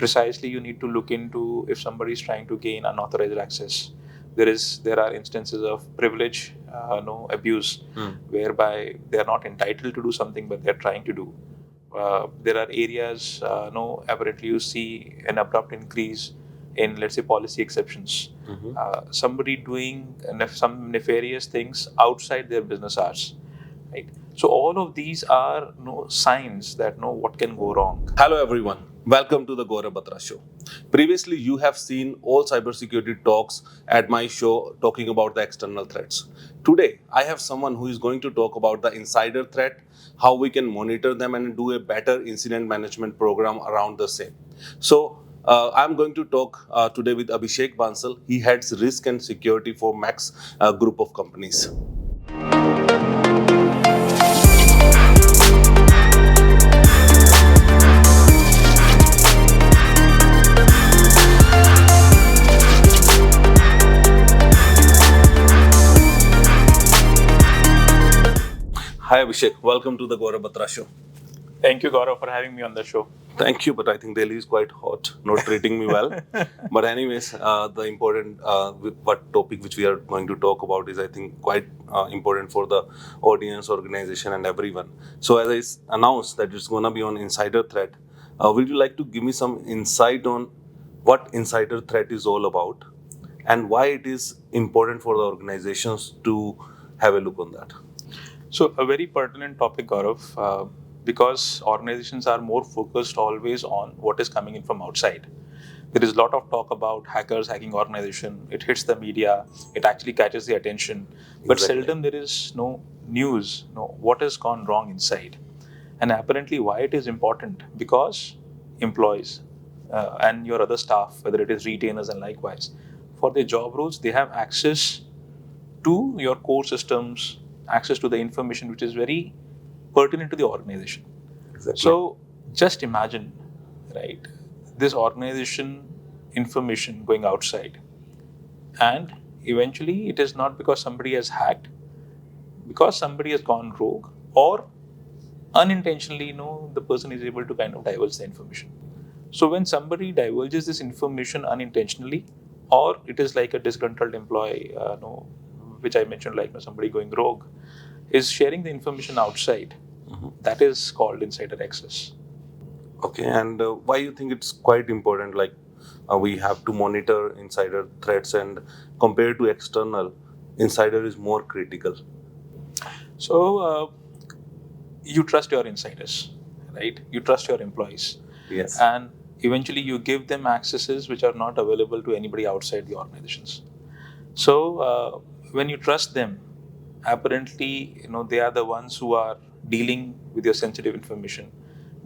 precisely you need to look into if somebody is trying to gain unauthorized access. There are instances of privilege abuse, whereby they are not entitled to do something but they are trying to do. There are areas apparently you see an abrupt increase in, let's say, policy exceptions. Somebody doing some nefarious things outside their business hours, right? So all of these are signs that what can go wrong. Hello everyone, welcome to the Gaurav Batra show. Previously, you have seen all cybersecurity talks at my show talking about the external threats. Today, I have someone who is going to talk about the insider threat, how we can monitor them and do a better incident management program around the same. So, I'm going to talk today with Abhishek Bansal. He heads risk and security for Max group of companies. Hi Abhishek, welcome to the Gaurav Batra show. Thank you, Gaurav, for having me on the show. Thank you, but I think Delhi is quite hot, not treating me well. But anyways, the important what topic which we are going to talk about is, I think, quite important for the audience, organization, and everyone. So as I announced that it's going to be on insider threat, would you like to give me some insight on what insider threat is all about and why it is important for the organizations to have a look on that? So a very pertinent topic, Gaurav, because organizations are more focused always on what is coming in from outside. There is a lot of talk about hackers hacking organization. It hits the media. It actually catches the attention. But seldom there is no news, what has gone wrong inside. And apparently why it is important, because employees and your other staff, whether it is retainers and likewise, for their job roles, they have access to your core systems, access to the information which is very pertinent to the organization. Exactly. So just imagine, right, this organization information going outside, and eventually it is not because somebody has hacked, because somebody has gone rogue, or unintentionally, the person is able to kind of divulge the information. So when somebody divulges this information unintentionally, or it is like a disgruntled employee, which I mentioned, like somebody going rogue, is sharing the information outside. That is called insider access. Okay, and why you think it's quite important? Like we have to monitor insider threats, and compared to external, insider is more critical. So you trust your insiders, right? You trust your employees. Yes. And eventually you give them accesses which are not available to anybody outside the organizations. So when you trust them, apparently they are the ones who are dealing with your sensitive information,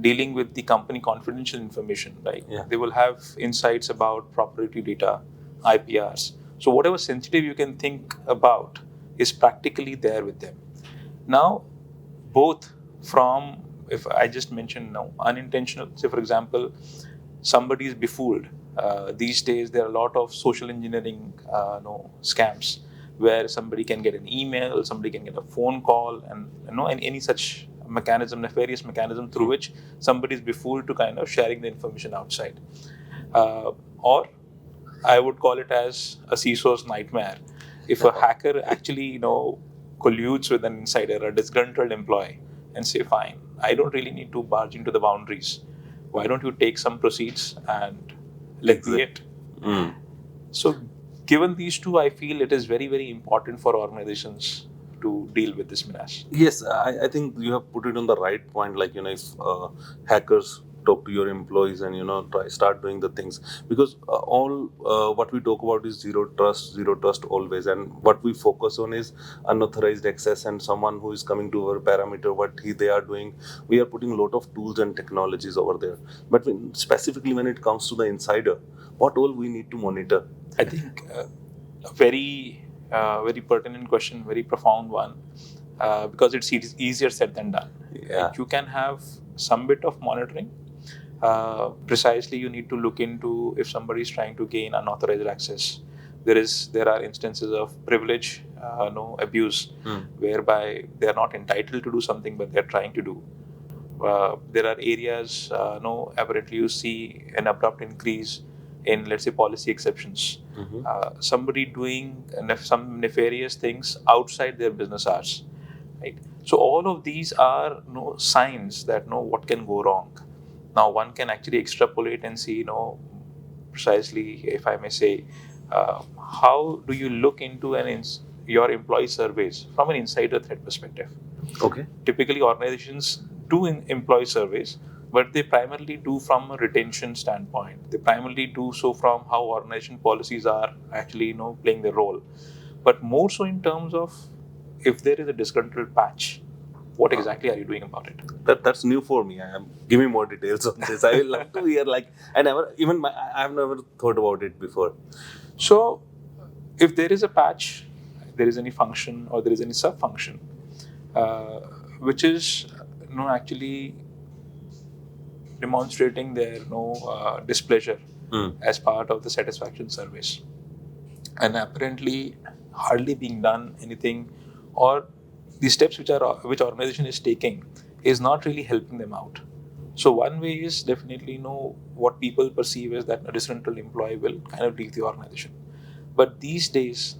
dealing with the company confidential information, right? Yeah. They will have insights about proprietary data, IPRs. So whatever sensitive you can think about is practically there with them. Now, both from, if I just mentioned now, unintentional, say for example, somebody is befooled. These days there are a lot of social engineering scams where somebody can get an email, somebody can get a phone call, and any such mechanism, nefarious mechanism through which somebody is befooled to kind of sharing the information outside. Or I would call it as a CISO's nightmare. If a hacker actually colludes with an insider, a disgruntled employee, and say, fine, I don't really need to barge into the boundaries. Why don't you take some proceeds and let me it? So given these two, I feel it is very, very important for organizations to deal with this menace. Yes, I think you have put it on the right point. Like, if hackers talk to your employees and, start doing the things, because all what we talk about is zero trust always. And what we focus on is unauthorized access and someone who is coming to our parameter, they are doing. We are putting a lot of tools and technologies over there. But specifically when it comes to the insider, what all we need to monitor? I think a very pertinent question, very profound one, because it's easier said than done. Yeah. You can have some bit of monitoring. Precisely, you need to look into if somebody is trying to gain unauthorized access. There are instances of privilege, abuse, whereby they are not entitled to do something, but they are trying to do. there are areas, apparently you see an abrupt increase in, let's say, policy exceptions. Somebody doing some nefarious things outside their business hours, right? So all of these are signs that what can go wrong. Now one can actually extrapolate and see, precisely, if I may say, how do you look into your employee surveys from an insider threat perspective? Okay. Typically, organizations do employee surveys, but they primarily do from a retention standpoint. They primarily do so from how organization policies are actually, playing their role. But more so in terms of if there is a disgruntled patch, what exactly are you doing about it? That's new for me. Give me more details on this. I will love to hear. Like, I've never thought about it before. So, if there is a patch, there is any function or there is any sub-function, which is actually demonstrating their displeasure as part of the satisfaction surveys, and apparently hardly being done anything, or the steps which organization is taking is not really helping them out. So one way is definitely what people perceive as that a disgruntled employee will kind of leave the organization. But these days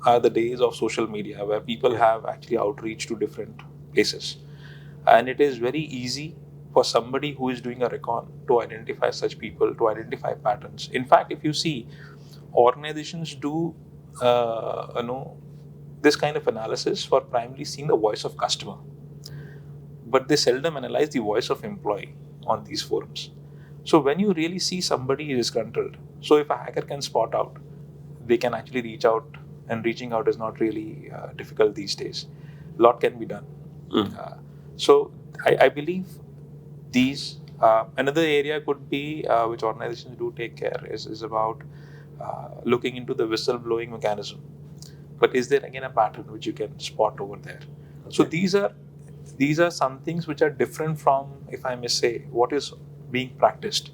are the days of social media where people have actually outreach to different places. And it is very easy for somebody who is doing a recon to identify such people, to identify patterns. In fact, if you see, organizations do this kind of analysis for primarily seeing the voice of customer, but they seldom analyze the voice of employee on these forums. So when you really see somebody disgruntled, so if a hacker can spot out, they can actually reach out, and reaching out is not really difficult these days. A lot can be done. So I believe these. Another area could be which organizations do take care is about looking into the whistleblowing mechanism. But is there again a pattern which you can spot over there? Okay. So these are some things which are different from, if I may say, what is being practiced.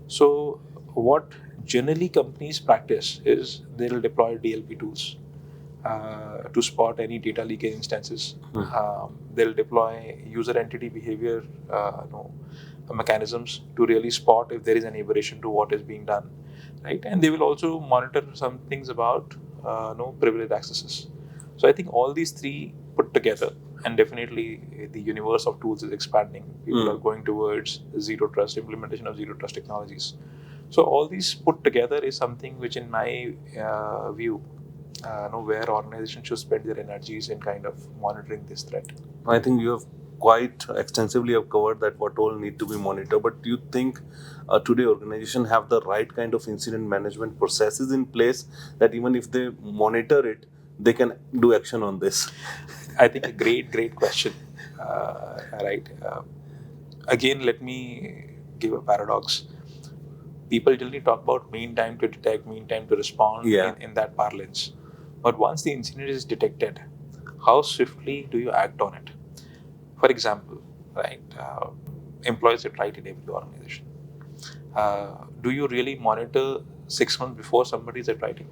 So what generally companies practice is they'll deploy DLP tools to spot any data leakage instances. They'll deploy user entity behavior mechanisms to really spot if there is any aberration to what is being done, right? And they will also monitor some things about privileged accesses. So I think all these three put together, and definitely the universe of tools is expanding. People are going towards zero trust, implementation of zero trust technologies. So all these put together is something which, in my view, where organizations should spend their energies in kind of monitoring this threat. I think you have quite extensively have covered that what all need to be monitored. But do you think today organizations have the right kind of incident management processes in place that even if they monitor it, they can do action on this? I think a great question. Right. Again, let me give a paradox. People generally talk about mean time to detect, mean time to respond in that parlance. But once the incident is detected, how swiftly do you act on it? For example, right, employees at right in every organization. Do you really monitor 6 months before somebody is at writing?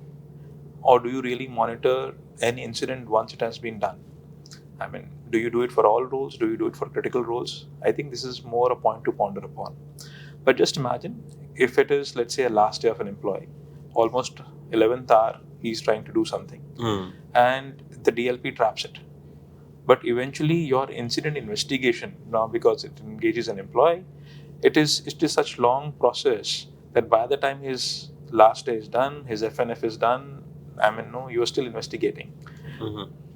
Or do you really monitor any incident once it has been done? I mean, do you do it for all roles? Do you do it for critical roles? I think this is more a point to ponder upon. But just imagine if it is, let's say, a last day of an employee, almost 11th hour, he's trying to do something, and the DLP traps it. But eventually, your incident investigation, now because it engages an employee, it is such long process that by the time his last day is done, his FNF is done, I mean, no, you are still investigating.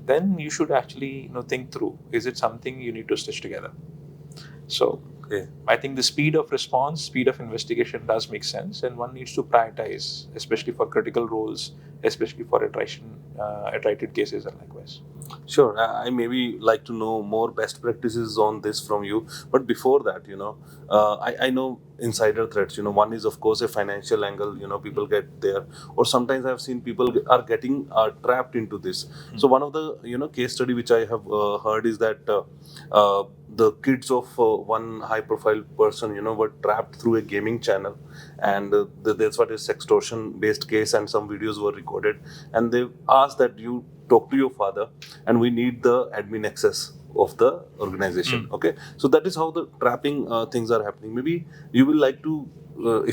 Then you should actually think through, is it something you need to stitch together? So I think the speed of response, speed of investigation does make sense, and one needs to prioritize, especially for critical roles, especially for iterated cases and likewise. Sure, I maybe like to know more best practices on this from you. But before that, I know insider threats. One is of course a financial angle. People get there, or sometimes I've seen people are getting trapped into this. So one of the case study which I have heard is that the kids of one high-profile person, were trapped through a gaming channel, and that's what is sextortion-based case, and some videos were recorded, and they asked that you talk to your father, and we need the admin access of the organization. Okay, so that is how the trapping things are happening. Maybe you will like to,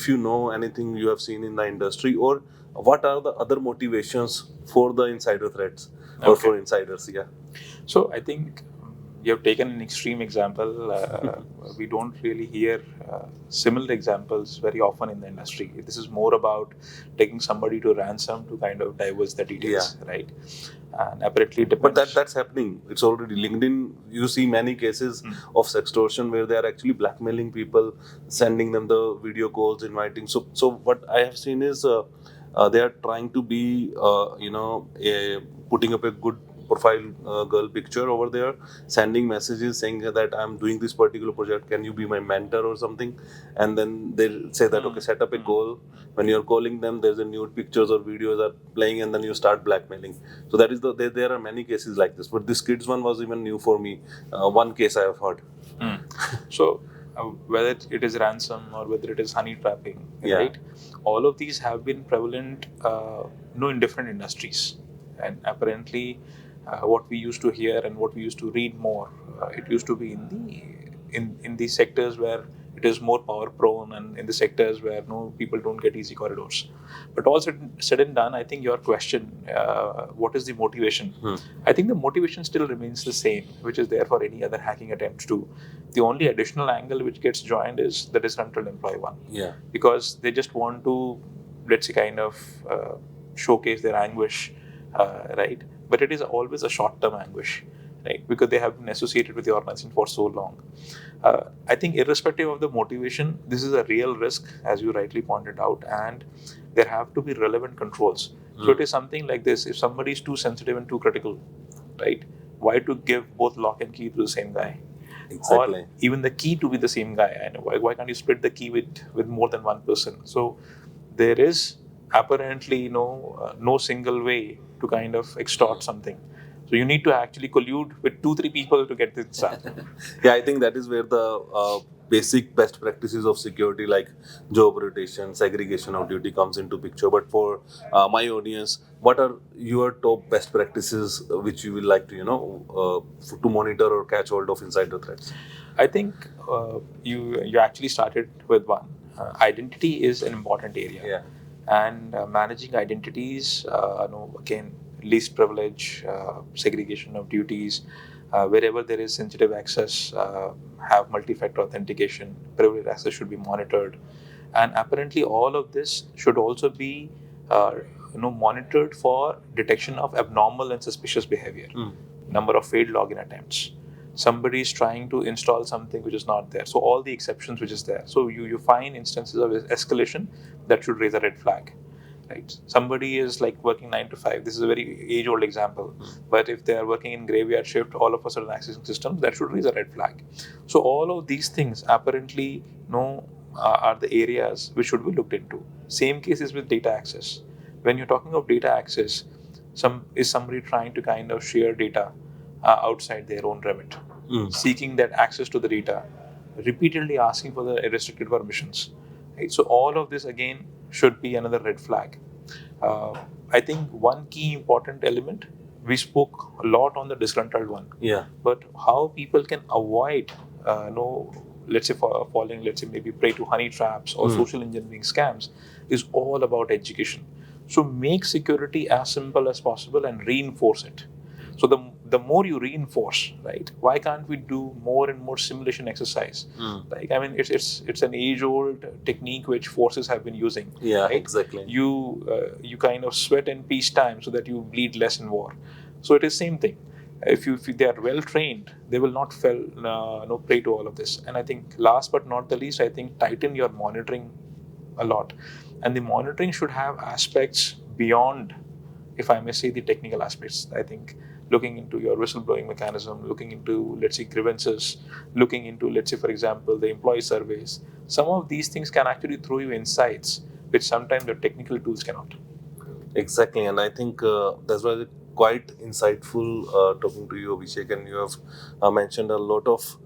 if you know anything you have seen in the industry, or what are the other motivations for the insider threats or Okay. for insiders? Yeah. So I think you have taken an extreme example. We don't really hear similar examples very often in the industry. This is more about taking somebody to ransom to kind of divulge the details, right? And apparently it But depends. that's happening. It's already LinkedIn. You see many cases of sextortion where they are actually blackmailing people, sending them the video calls, inviting. So what I have seen is they are trying to be, putting up a good profile girl picture over there, sending messages saying that I'm doing this particular project. Can you be my mentor or something? And then they say that okay, set up a call. When you're calling them, there's a nude pictures or videos are playing, and then you start blackmailing. So that is there are many cases like this. But this kids one was even new for me. One case I have heard. So whether it is ransom or whether it is honey trapping, Yeah. right? All of these have been prevalent, in different industries, and apparently, what we used to hear and what we used to read more, it used to be in the sectors where it is more power prone, and in the sectors where people don't get easy corridors. But all said and done, I think your question, what is the motivation? I think the motivation still remains the same, which is there for any other hacking attempt too. The only additional angle which gets joined is the disgruntled employee one. Yeah. Because they just want to, let's say, kind of showcase their anguish, right? But it is always a short-term anguish, right? Because they have been associated with the organization for so long. I think irrespective of the motivation, this is a real risk, as you rightly pointed out, and there have to be relevant controls. So it is something like this: if somebody is too sensitive and too critical, right? Why to give both lock and key to the same guy? Exactly. Or even the key to be the same guy. And why can't you split the key with more than one person? So there is apparently no single way to kind of extort something. So you need to actually collude with 2-3 people to get this done. Yeah, I think that is where the basic best practices of security like job rotation, segregation of duty comes into picture. But for my audience, what are your top best practices which you will like to to monitor or catch hold of insider threats? I think you actually started with one. Identity is an important area. Yeah. And managing identities, again, least privilege, segregation of duties, wherever there is sensitive access, have multi-factor authentication, privileged access should be monitored. And apparently all of this should also be monitored for detection of abnormal and suspicious behavior. Number of failed login attempts. Somebody is trying to install something which is not there. So all the exceptions which is there. So you find instances of escalation that should raise a red flag. Right? Somebody is like working 9 to 5. This is a very age-old example. But if they are working in graveyard shift, all of a sudden accessing systems, that should raise a red flag. So all of these things apparently are the areas which should be looked into. Same cases with data access. When you're talking of data access, somebody trying to kind of share data outside their own remit, seeking that access to the data, repeatedly asking for the restricted permissions. Right? So all of this again should be another red flag. I think one key important element, we spoke a lot on the disgruntled one. Yeah. But how people can avoid let's say falling, let's say maybe prey to honey traps or social engineering scams, is all about education. So make security as simple as possible and reinforce it. So the more you reinforce, right? Why can't we do more and more simulation exercise? Like, I mean, it's an age-old technique which forces have been using. Yeah, right? exactly. You kind of sweat in peacetime so that you bleed less in war. So it is same thing. If they are well trained, they will not prey to all of this. And I think last but not the least, I think tighten your monitoring a lot. And the monitoring should have aspects beyond, if I may say, the technical aspects. I think looking into your whistleblowing mechanism, looking into, let's say, grievances, looking into, let's say, for example, the employee surveys. Some of these things can actually throw you insights which sometimes the technical tools cannot. Exactly, and I think that's why it's quite insightful talking to you, Abhishek, and you have mentioned a lot of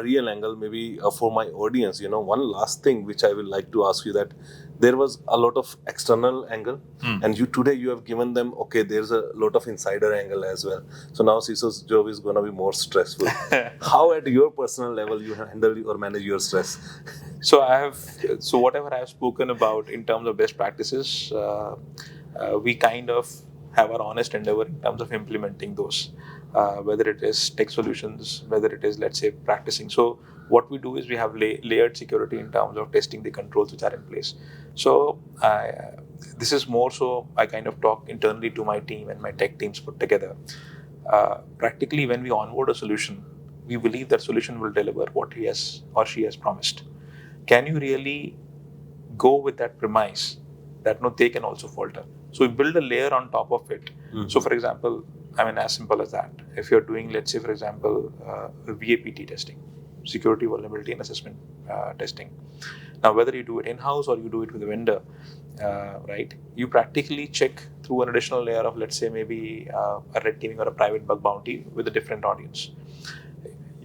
real angle. Maybe for my audience, one last thing which I will like to ask you, that there was a lot of external angle, and today you have given them, okay, there's a lot of insider angle as well. So now CISO's job is going to be more stressful. How at your personal level you handle or manage your stress? So whatever I have spoken about in terms of best practices, we kind of have our honest endeavor in terms of implementing those, whether it is tech solutions, whether it is, let's say, practicing. So what we do is we have layered security in terms of testing the controls which are in place. So this is more so I kind of talk internally to my team and my tech teams put together. Practically, when we onboard a solution, we believe that solution will deliver what he has or she has promised. Can you really go with that premise that no, they can also falter? So we build a layer on top of it. So for example, I mean, as simple as that. If you're doing, let's say, for example, VAPT testing, security vulnerability and assessment testing. Now, whether you do it in-house or you do it with a vendor, right? You practically check through an additional layer of, let's say, maybe a red teaming or a private bug bounty with a different audience.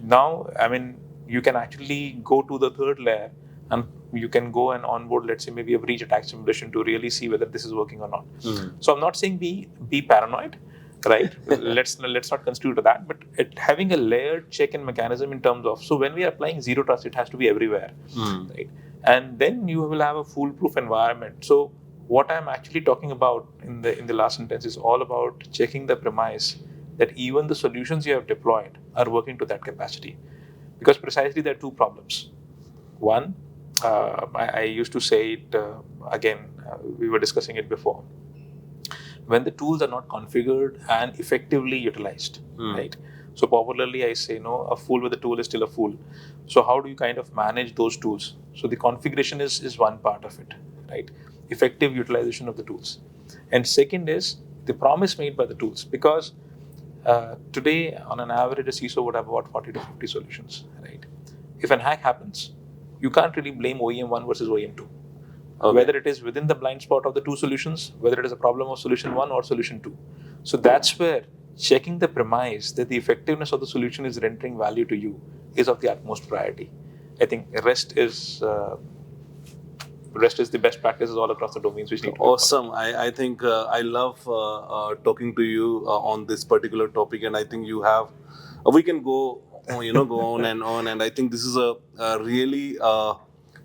Now, I mean, you can actually go to the third layer and you can go and onboard, let's say, maybe a breach attack simulation to really see whether this is working or not. So I'm not saying be paranoid, right? let's not construe to that, but having a layered check-in mechanism in terms of, so when we are applying zero trust, it has to be everywhere, right? And then you will have a foolproof environment. So what I'm actually talking about in the last sentence is all about checking the premise that even the solutions you have deployed are working to that capacity. Because precisely there are two problems. One, I used to say it again, we were discussing it before. When the tools are not configured and effectively utilized, right? So popularly I say, no, a fool with a tool is still a fool. So how do you kind of manage those tools? So the configuration is one part of it, right? Effective utilization of the tools. And second is the promise made by the tools. Because today, on an average, a CISO would have about 40 to 50 solutions, right? If an hack happens, you can't really blame OEM 1 versus OEM 2. Okay. Whether it is within the blind spot of the two solutions, whether it is a problem of solution 1 or solution 2. So that's where checking the premise that the effectiveness of the solution is rendering value to you is of the utmost priority. I think rest is the best practices all across the domains which need to be awesome. I think I love talking to you on this particular topic, and I think you have we can go on and on, and I think this is a really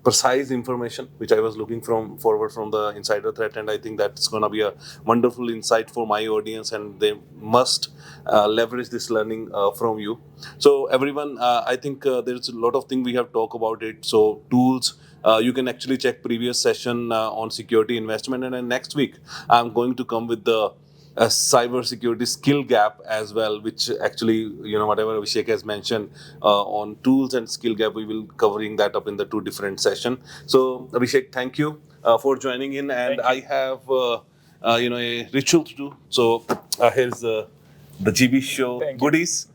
precise information which I was looking forward from the insider threat, and I think that's going to be a wonderful insight for my audience, and they must leverage this learning from you. So everyone, I think there's a lot of things we have talked about it. So tools, you can actually check previous session on security investment, and then next week I'm going to come with the cybersecurity skill gap as well, which actually, whatever Abhishek has mentioned on tools and skill gap, we will covering that up in the two different sessions. So Abhishek, thank you for joining in, and I have a ritual to do. So here's the GB show goodies.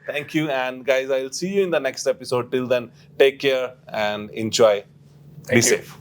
Thank you, and guys, I'll see you in the next episode. Till then, take care and enjoy. Be safe.